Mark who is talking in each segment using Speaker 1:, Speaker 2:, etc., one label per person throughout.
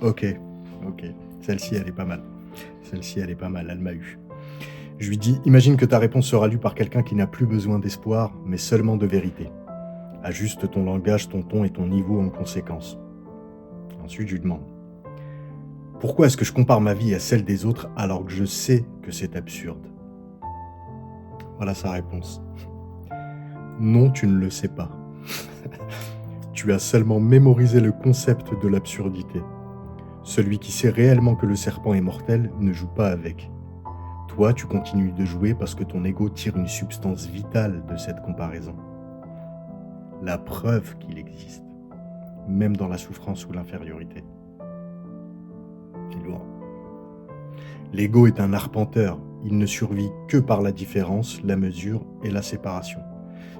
Speaker 1: Ok, ok. Celle-ci, elle est pas mal. Celle-ci, elle est pas mal, elle m'a eu. Je lui dis, imagine que ta réponse sera lue par quelqu'un qui n'a plus besoin d'espoir, mais seulement de vérité. Ajuste ton langage, ton ton et ton niveau en conséquence. Ensuite, je lui demande, pourquoi est-ce que je compare ma vie à celle des autres alors que je sais que c'est absurde? Voilà sa réponse. Non, tu ne le sais pas. Tu as seulement mémorisé le concept de l'absurdité. Celui qui sait réellement que le serpent est mortel ne joue pas avec. Toi, tu continues de jouer parce que ton ego tire une substance vitale de cette comparaison. La preuve qu'il existe, même dans la souffrance ou l'infériorité. C'est lourd. L'ego est un arpenteur. Il ne survit que par la différence, la mesure et la séparation.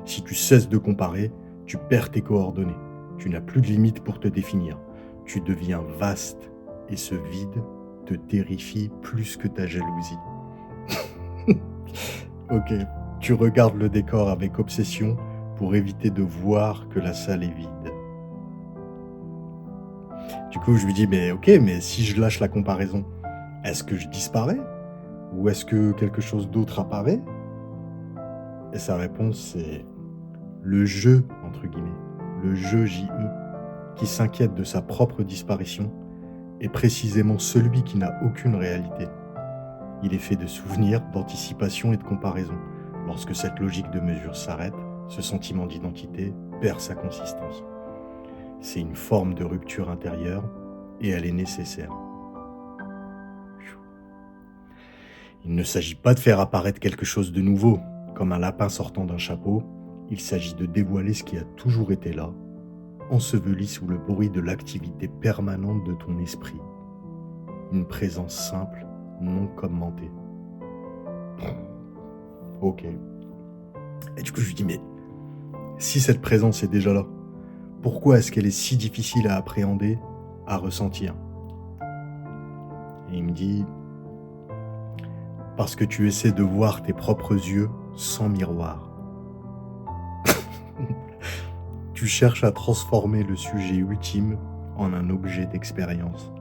Speaker 1: Si tu cesses de comparer, tu perds tes coordonnées. Tu n'as plus de limites pour te définir. Tu deviens vaste et ce vide te terrifie plus que ta jalousie. Ok, tu regardes le décor avec obsession pour éviter de voir que la salle est vide. Du coup, je lui dis, mais ok, mais si je lâche la comparaison, est-ce que je disparais? Ou est-ce que quelque chose d'autre apparaît? Et sa réponse, c'est le jeu, entre guillemets, le jeu JE, qui s'inquiète de sa propre disparition, est précisément celui qui n'a aucune réalité. Il est fait de souvenirs, d'anticipation et de comparaison. Lorsque cette logique de mesure s'arrête, ce sentiment d'identité perd sa consistance. C'est une forme de rupture intérieure et elle est nécessaire. Il ne s'agit pas de faire apparaître quelque chose de nouveau, comme un lapin sortant d'un chapeau. Il s'agit de dévoiler ce qui a toujours été là, enseveli sous le bruit de l'activité permanente de ton esprit. Une présence simple, non commentée. Ok. Et du coup, je lui dis, mais si cette présence est déjà là, pourquoi est-ce qu'elle est si difficile à appréhender, à ressentir? Et il me dit, parce que tu essaies de voir tes propres yeux sans miroir. Tu cherches à transformer le sujet ultime en un objet d'expérience.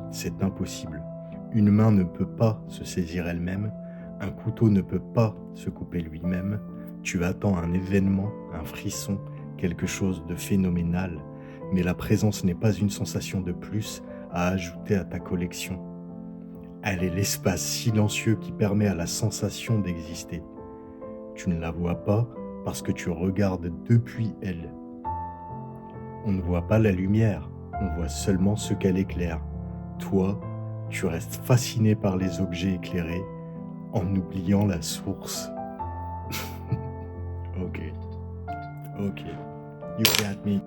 Speaker 1: C'est impossible. Une main ne peut pas se saisir elle-même, un couteau ne peut pas se couper lui-même. Tu attends un événement, un frisson, quelque chose de phénoménal, mais la présence n'est pas une sensation de plus à ajouter à ta collection. Elle est l'espace silencieux qui permet à la sensation d'exister. Tu ne la vois pas parce que tu regardes depuis elle. On ne voit pas la lumière, on voit seulement ce qu'elle éclaire. Toi, tu restes fasciné par les objets éclairés en oubliant la source. Ok, you got me.